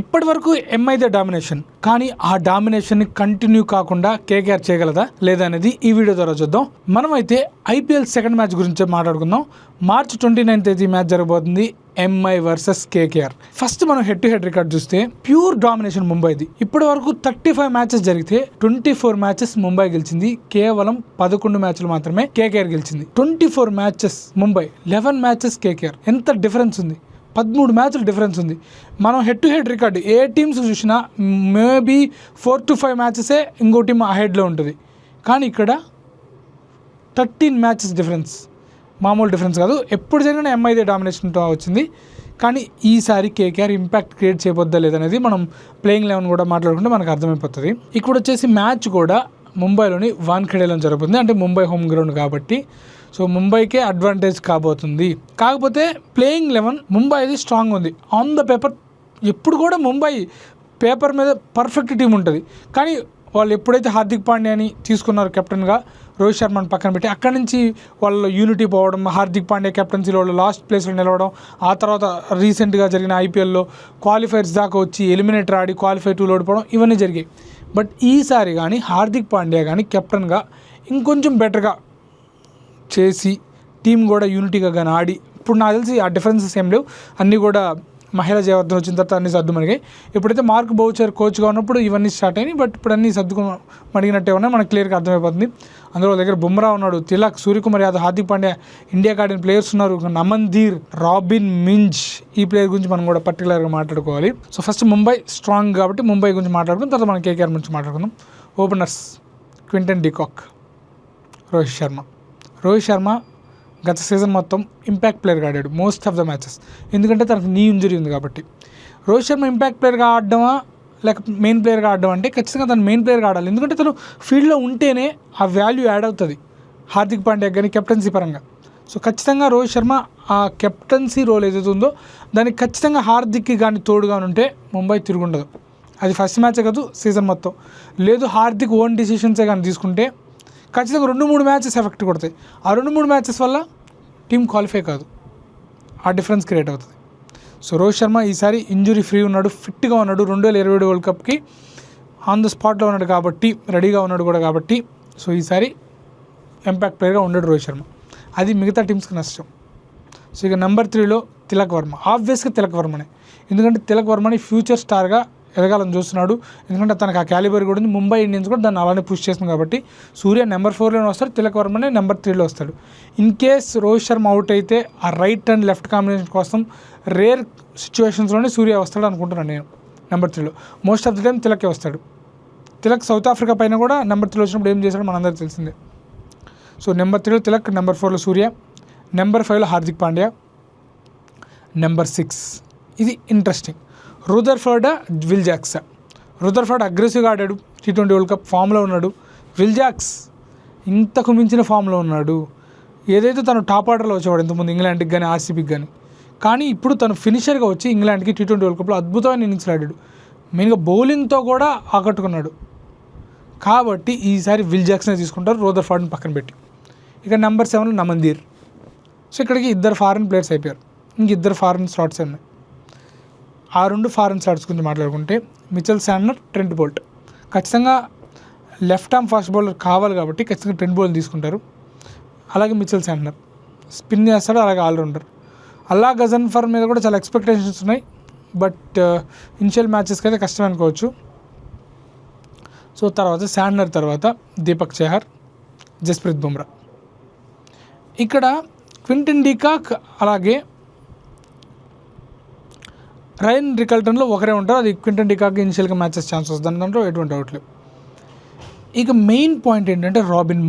ఇప్పటి వరకు ఎంఐదే డామినేషన్, కానీ ఆ డామినేషన్ని కంటిన్యూ కాకుండా కేకేఆర్ చేయగలదా లేదా అనేది ఈ వీడియో ద్వారా చూద్దాం. మనమైతే ఐపీఎల్ సెకండ్ మ్యాచ్ గురించి మాట్లాడుకుందాం. March 29th తేదీ మ్యాచ్ జరగబోతుంది, ఎంఐ వర్సెస్ కేకేఆర్. ఫస్ట్ మనం హెడ్ టు హెడ్ రికార్డ్ చూస్తే ప్యూర్ డామినేషన్ ముంబైది. ఇప్పటి వరకు 35 మ్యాచెస్ జరిగితే 24 మ్యాచెస్ ముంబై గెలిచింది, కేవలం 11 మ్యాచ్లు మాత్రమే కేకేఆర్ గెలిచింది. 24 మ్యాచెస్ ముంబై, 11 మ్యాచెస్ కేకేఆర్. ఎంత డిఫరెన్స్ ఉంది, 13 మ్యాచ్లు డిఫరెన్స్ ఉంది. మనం head to head record A teams చూసినా మేబీ 4 to 5 మ్యాచెసే ఇంకో టీమ్ అహెడ్లో ఉంటుంది, కానీ ఇక్కడ 13 మ్యాచెస్ డిఫరెన్స్. మామూలు డిఫరెన్స్ కాదు. ఎప్పుడు జరిగిన ఎంఐదే డామినేషన్తో వచ్చింది, కానీ ఈసారి కేకేఆర్ ఇంపాక్ట్ క్రియేట్ చేయబోద్దా లేదనేది మనం ప్లేయింగ్ 11 కూడా మాట్లాడుకుంటే మనకు అర్థమైపోతుంది. ఇక్కడ వచ్చేసి మ్యాచ్ కూడా ముంబైలోని వాన్ఖేడేలో జరుగుతుంది, అంటే ముంబై హోమ్ గ్రౌండ్ కాబట్టి సో ముంబైకే అడ్వాంటేజ్ కాబోతుంది. కాకపోతే ప్లేయింగ్ 11 ముంబైది స్ట్రాంగ్ ఉంది. ఆన్ ద పేపర్ ఎప్పుడు కూడా ముంబై పేపర్ మీద పర్ఫెక్ట్ టీం ఉంటుంది, కానీ వాళ్ళు ఎప్పుడైతే హార్దిక్ పాండ్యాని తీసుకున్నారు కెప్టెన్గా, రోహిత్ శర్మని పక్కన పెట్టి అక్కడి నుంచి వాళ్ళ యూనిటీ పోవడం, హార్దిక్ పాండ్యా కెప్టెన్సీలో వాళ్ళు లాస్ట్ ప్లేస్లో నిలవడం, ఆ తర్వాత రీసెంట్గా జరిగిన ఐపీఎల్లో క్వాలిఫైర్స్ దాకా వచ్చి ఎలిమినేటర్ ఆడి క్వాలిఫై 2లో ఓడిపోవడం, ఇవన్నీ జరిగాయి. బట్ ఈసారి కానీ హార్దిక్ పాండ్యా కానీ కెప్టెన్గా ఇంకొంచెం బెటర్గా చేసి టీం కూడా యూనిటీగా కానీ ఆడి, ఇప్పుడు నాకు తెలిసి ఆ డిఫరెన్సెస్ ఏం లేవు, అన్నీ కూడా మహిళా జయవర్ధన్ వచ్చిన తర్వాత అన్నీ సర్దు మణిగాయి. ఇప్పుడైతే మార్క్ బౌచర్ కోచ్గా ఉన్నప్పుడు ఇవన్నీ స్టార్ట్ అయినాయి, బట్ ఇప్పుడు అన్నీ సర్దుకు మణిగినట్టే ఉన్నాయి, మనకు క్లియర్గా అర్థమైపోతుంది. అందులో దగ్గర బుమ్రా ఉన్నాడు, తిలక్, సూర్యకుమార్ యాదవ్, హార్దిక్ పాండ్యా, ఇండియాకి ఆడిన ప్లేయర్స్ ఉన్నారు, నమన్దీర్, రాబిన్ మింజ్, ఈ ప్లేయర్ గురించి మనం కూడా పర్టికులర్గా మాట్లాడుకోవాలి. సో ఫస్ట్ ముంబై స్ట్రాంగ్ కాబట్టి ముంబై గురించి మాట్లాడుకుని తర్వాత మనం కేకేఆర్ గురించి మాట్లాడుకుందాం. Openers Quinton de Kock, Rohit Sharma గత సీజన్ మొత్తం ఇంపాక్ట్ ప్లేయర్గా ఆడాడు మోస్ట్ ఆఫ్ ద మ్యాచెస్, ఎందుకంటే తనకు నీ ఇంజరీ ఉంది కాబట్టి. రోహిత్ శర్మ ఇంపాక్ట్ ప్లేయర్గా ఆడడమా లేక మెయిన్ ప్లేయర్గా ఆడడం అంటే ఖచ్చితంగా తను మెయిన్ ప్లేయర్గా ఆడాలి, ఎందుకంటే తను ఫీల్డ్లో ఉంటేనే ఆ వాల్యూ యాడ్ అవుతుంది హార్దిక్ పాండ్యా కానీ కెప్టెన్సీ పరంగా. సో ఖచ్చితంగా రోహిత్ శర్మ ఆ కెప్టెన్సీ రోల్ ఏదైతే ఉందో దానికి ఖచ్చితంగా హార్దిక్కి కానీ తోడుగా ఉంటే ముంబై తిరుగుండదు. అది ఫస్ట్ మ్యాచే కాదు సీజన్ మొత్తం. లేదు హార్దిక్ ఓన్ డిసిషన్సే కానీ తీసుకుంటే ఖచ్చితంగా 2-3 మ్యాచెస్ ఎఫెక్ట్ కొడతాయి. ఆ 2-3 మ్యాచెస్ వల్ల టీం క్వాలిఫై కాదు, ఆ డిఫరెన్స్ క్రియేట్ అవుతుంది. సో రోహిత్ శర్మ ఈసారి ఇంజురీ ఫ్రీ ఉన్నాడు, ఫిట్గా ఉన్నాడు, 2027 వరల్డ్ కప్కి ఆన్ ద స్పాట్లో ఉన్నాడు కాబట్టి, రెడీగా ఉన్నాడు కూడా కాబట్టి, సో ఈసారి ఇంపాక్ట్ ప్లేయర్గా ఉన్నాడు రోహిత్ శర్మ. అది మిగతా టీమ్స్కి నష్టం. సో ఇక నెంబర్ 3లో తిలక్ వర్మ, ఆబ్వియస్గా తిలక్ వర్మనే, ఎందుకంటే తిలక్ వర్మని ఫ్యూచర్ స్టార్గా ఎదగాలని చూస్తున్నాడు, ఎందుకంటే తనకు ఆ క్యాలిబర్ కూడా ఉంది. ముంబై ఇండియన్స్ కూడా దాన్ని అలానే పుష్ చేస్తుంది కాబట్టి సూర్య నెంబర్ 4లోనే వస్తాడు, తిలక్ వర్మనే నెంబర్ 3లో వస్తాడు. In case Rohit Sharma out అయితే ఆ రైట్ అండ్ లెఫ్ట్ కాంబినేషన్ కోసం రేర్ సిచ్యువేషన్స్లోనే సూర్య వస్తాడు అనుకుంటున్నాను నేను నెంబర్ 3లో. మోస్ట్ ఆఫ్ ది టైం తిలకే వస్తాడు. తిలక్ సౌత్ ఆఫ్రికా పైన కూడా నెంబర్ 3లో వచ్చినప్పుడు ఏం చేశాడు మనందరికీ తెలిసిందే. సో నెంబర్ 3లో తిలక్, నెంబర్ 4లో సూర్య, నెంబర్ 5లో హార్దిక్ పాండ్యా, నెంబర్ 6 ఇది ఇంట్రెస్టింగ్, రుదర్ఫర్డ్, విల్ జాక్స్. రుదర్ఫర్డ్ అగ్రెసివ్గా ఆడాడు, T20 వరల్డ్ కప్ ఫామ్లో ఉన్నాడు. విల్ జాక్స్ ఇంతకు మించిన ఫామ్లో ఉన్నాడు. ఏదైతే తను టాప్ ఆర్డర్లో వచ్చేవాడు ఇంతకుముందు ఇంగ్లాండ్కి కానీ ఆర్సీబీకి కానీ ఇప్పుడు తను ఫినిషర్గా వచ్చి ఇంగ్లాండ్కి T20 వరల్డ్ కప్లో అద్భుతమైన ఇన్నింగ్స్ ఆడాడు, మెయిన్గా బౌలింగ్తో కూడా ఆకట్టుకున్నాడు. కాబట్టి ఈసారి విల్ జాక్స్నే తీసుకుంటారు రుదర్ఫర్డ్ని పక్కన పెట్టి. ఇక నెంబర్ 7లో నమన్దీర్. సో ఇక్కడికి 2 ఫారెన్ ప్లేయర్స్ అయిపోయారు, ఇంక 2 ఫారెన్ స్లాట్స్ ఉన్నాయి. ఆ 2 ఫారెన్ స్లాట్స్ గురించి మాట్లాడుకుంటే మిచెల్ శాంట్నర్, ట్రెంట్ బోల్ట్. ఖచ్చితంగా లెఫ్ట్ ఆర్మ్ ఫాస్ట్ బౌలర్ కావాలి కాబట్టి ఖచ్చితంగా ట్రెంట్ బోల్ట్ తీసుకుంటారు. అలాగే మిచెల్ శాంట్నర్ స్పిన్ చేస్తాడు, అలాగే ఆల్రౌండర్. అల్లా గజన్ఫర్ మీద కూడా చాలా ఎక్స్పెక్టేషన్స్ ఉన్నాయి, బట్ ఇనిషియల్ మ్యాచెస్కి అయితే కష్టం అనుకోవచ్చు. సో తర్వాత శాంట్నర్ తర్వాత దీపక్ చహర్, జస్ప్రీత్ బుమ్రా. ఇక్కడ క్వింటన్ డికాక్ అలాగే రైన్ రికల్టన్లో ఒకరే ఉంటారు, అది క్వింటన్ డికాక్ ఇనిషియల్గా మ్యాచెస్ ఛాన్స్ వస్తుంది, దాంట్లో ఎటువంటి డౌట్ లేవు. ఇక మెయిన్ పాయింట్ ఏంటంటే రాబిన్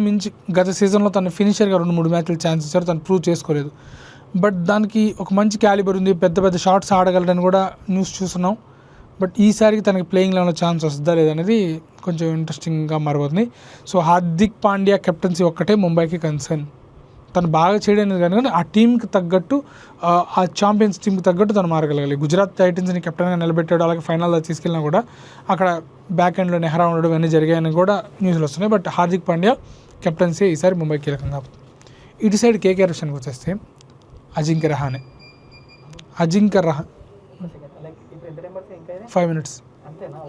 మించ్ గత సీజన్లో తను ఫినిషర్గా 2-3 మ్యాచ్లు ఛాన్స్ ఇచ్చారు, తను ప్రూవ్ చేసుకోలేదు. బట్ దానికి ఒక మంచి క్యాలిబర్ ఉంది, పెద్ద పెద్ద షాట్స్ ఆడగలడని కూడా న్యూస్ చూస్తున్నాం. బట్ ఈసారికి తనకి ప్లేయింగ్ లెవెన్లో ఛాన్స్ వస్తుందా లేదనేది కొంచెం ఇంట్రెస్టింగ్గా మారిపోతుంది. సో హార్దిక్ పాండ్యా కెప్టెన్సీ ఒక్కటే ముంబైకి కన్సర్న్. తను బాగా చేయడానికి కానీ ఆ టీంకి తగ్గట్టు, ఆ ఛాంపియన్స్ టీంకి తగ్గట్టు తను మారగలగాలి. గుజరాత్ టైటన్స్ని కెప్టెన్గా నిలబెట్టాడు, అలాగే ఫైనల్లో తీసుకెళ్ళినా కూడా అక్కడ బ్యాక్ ఎండ్లో నెహ్రా ఉండడం ఇవన్నీ జరిగాయని కూడా న్యూస్లు వస్తున్నాయి. బట్ హార్దిక్ పాండ్యా కెప్టెన్సీ ఈసారి ముంబై కీలకంగా. ఇటు సైడ్ కేకేఆర్ విషయానికి వచ్చేస్తే అజింక్య రహానే 5 minutes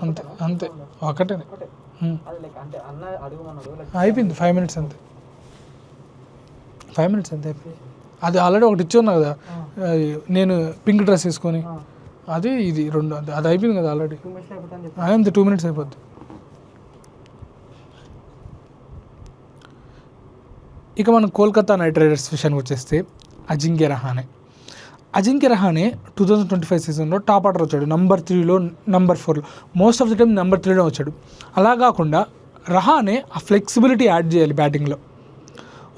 అంతే అంతే ఒకటే అయిపోయింది 5 minutes అంతే 5 minutes అంతే అయిపోయింది. అది ఆల్రెడీ ఒకటి ఇచ్చి ఉన్నా కదా నేను పింక్ డ్రెస్ వేసుకొని అది ఇది 2 అంతే అది అయిపోయింది కదా ఆల్రెడీ అంతే 2 minutes అయిపోద్ది. ఇక మనం కోల్కతా నైట్ రైడర్స్ విషయానికి వచ్చేస్తే అజింక్య రహానే 2025 సీజన్లో టాప్ ఆర్డర్ వచ్చాడు. నెంబర్ 3లో నెంబర్ 4లో most of the time number 3లో వచ్చాడు. అలా కాకుండా రహానే ఆ ఫ్లెక్సిబిలిటీ యాడ్ చేయాలి బ్యాటింగ్లో.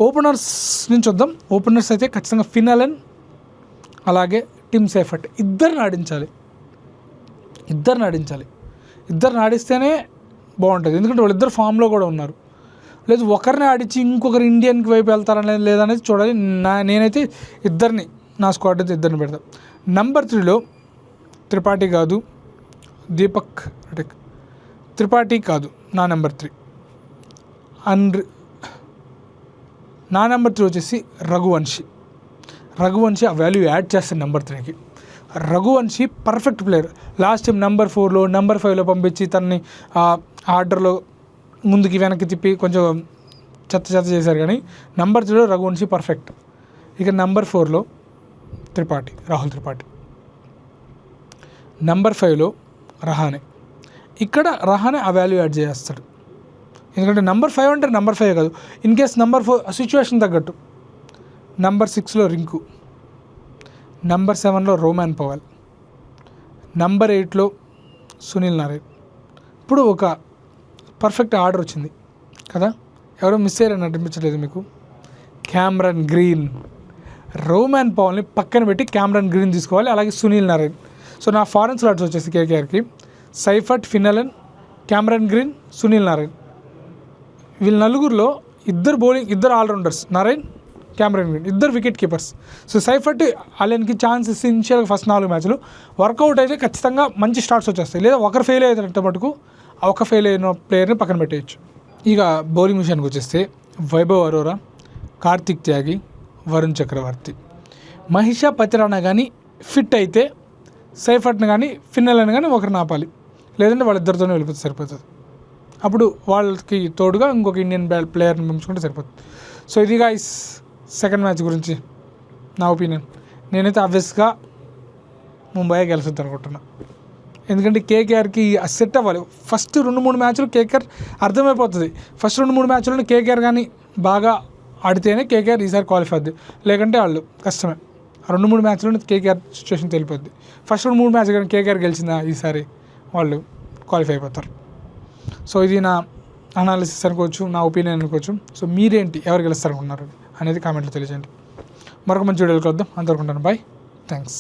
ఓపెనర్స్ నుంచి వద్దాం. ఓపెనర్స్ అయితే ఖచ్చితంగా ఫినలన్ అలాగే టిమ్ సేఫర్ట్ ఇద్దరిని ఆడిస్తేనే బాగుంటుంది. ఎందుకంటే వాళ్ళిద్దరు ఫామ్లో కూడా ఉన్నారు. లేదు ఒకరిని ఆడించి ఇంకొకరు ఇండియన్కి వైపు వెళ్తారని లేదనేది చూడాలి. నేనైతే ఇద్దరిని నా స్క్వాడ్ అయితే ఇద్దరిని పెడతాను. నెంబర్ 3లో త్రిపాఠి కాదు, దీపక్ త్రిపాఠి కాదు, నా నెంబర్ 3 నా నెంబర్ 3 వచ్చేసి రఘువంశీ ఆ వాల్యూ యాడ్ చేస్తాను నెంబర్ 3కి. Raghuvanshi perfect player. Last time number 4లో నెంబర్ 5లో పంపించి తనని ఆర్డర్లో ముందుకి వెనక్కి తిప్పి కొంచెం చెత్త చేశారు. కానీ నెంబర్ 3లో రఘువంశీ పర్ఫెక్ట్. ఇక నెంబర్ 4లో రాహుల్ త్రిపాఠి, నెంబర్ 5లో రహానే. ఇక్కడ రహానే ఆ వాల్యూ యాడ్ చేస్తాడు. ఎందుకంటే నెంబర్ 5 అంటే నెంబర్ 5 కాదు, ఇన్ కేస్ నెంబర్ 4 సిచ్యువేషన్ తగ్గట్టు. నెంబర్ 6లో రింకు, నెంబర్ 7లో రోమాన్ పవల్, నెంబర్ 8లో సునీల్ నారాయణ్. ఇప్పుడు ఒక పర్ఫెక్ట్ ఆర్డర్ వచ్చింది కదా. ఎవరో మిస్ అయ్యారని అనిపించలేదు మీకు? క్యామరన్ గ్రీన్, రోమాన్ పవల్ని పక్కన పెట్టి క్యామరన్ గ్రీన్ తీసుకోవాలి, అలాగే సునీల్ నారాయణ్. సో నా ఫారెన్ స్లాట్స్ వచ్చేసి కేకేఆర్కి Seifert, Finn Allen, Cameron Green, Sunil Narine. వీళ్ళ నలుగురిలో ఇద్దరు ఆల్రౌండర్స్, నారాయణ్, క్యామరన్ గ్రీన్, ఇద్దరు వికెట్ కీపర్స్. సో సైఫర్ట్ అలెన్కి ఛాన్స్ ఇస్తే ఇనిషియల్గా ఫస్ట్ 4 మ్యాచ్లు వర్కౌట్ అయితే ఖచ్చితంగా మంచి స్టార్ట్స్ వచ్చేస్తాయి. లేదా ఒకరు ఫెయిల్ అయ్యేటట్టు మటుకు ఆ ఒక ఫెయిల్ అయిన ప్లేయర్ని పక్కన పెట్టేయచ్చు. ఇక బౌలింగ్ విషయానికి వచ్చేస్తే వైభవ్ అరోరా, కార్తిక్ త్యాగి, వరుణ్ చక్రవర్తి. మహిషా పతిరానా కానీ ఫిట్ అయితే సైఫర్ట్ని కానీ ఫిన్నెల్ని కానీ ఒకరిని ఆపాలి, లేదంటే వాళ్ళిద్దరితోనే వెళ్ళిపోతే సరిపోతుంది. అప్పుడు వాళ్ళకి తోడుగా ఇంకొక ఇండియన్ ప్లేయర్ని పంపించుకుంటే సరిపోతుంది. సో ఇది గైస్ సెకండ్ మ్యాచ్ గురించి నా ఒపీనియన్. నేనైతే ఆబ్వియస్గా ముంబై గెలుస్తుంది అనుకుంటున్నా. ఎందుకంటే కేకేఆర్కి సెట్ అవ్వాలి. ఫస్ట్ 2-3 మ్యాచ్లు కేకేఆర్ అర్థమైపోతుంది. ఫస్ట్ 2-3 మ్యాచ్లను కేకేఆర్ కానీ బాగా ఆడితేనే కేకేఆర్ ఈసారి క్వాలిఫై అవుద్ది, లేకంటే వాళ్ళు కష్టమే. 2-3 మ్యాచ్లను కేకేఆర్ సిచ్యువేషన్ తెలిపోద్ది. ఫస్ట్ 2-3 మ్యాచ్ కానీ కేకేఆర్ గెలిచిందా ఈసారి వాళ్ళు క్వాలిఫై అయిపోతారు. సో ఇది నా అనాలిసిస్ అనుకోవచ్చు, నా ఒపీనియన్ అనుకోవచ్చు. సో మీరేంటి, ఎవరు గెలుస్తారు అనుకున్నారు అనేది కామెంట్లో తెలియజేయండి. మరొక మంచి వీడియోకి వద్దాం. అంతవరకు ఉంటాను. Bye, thanks.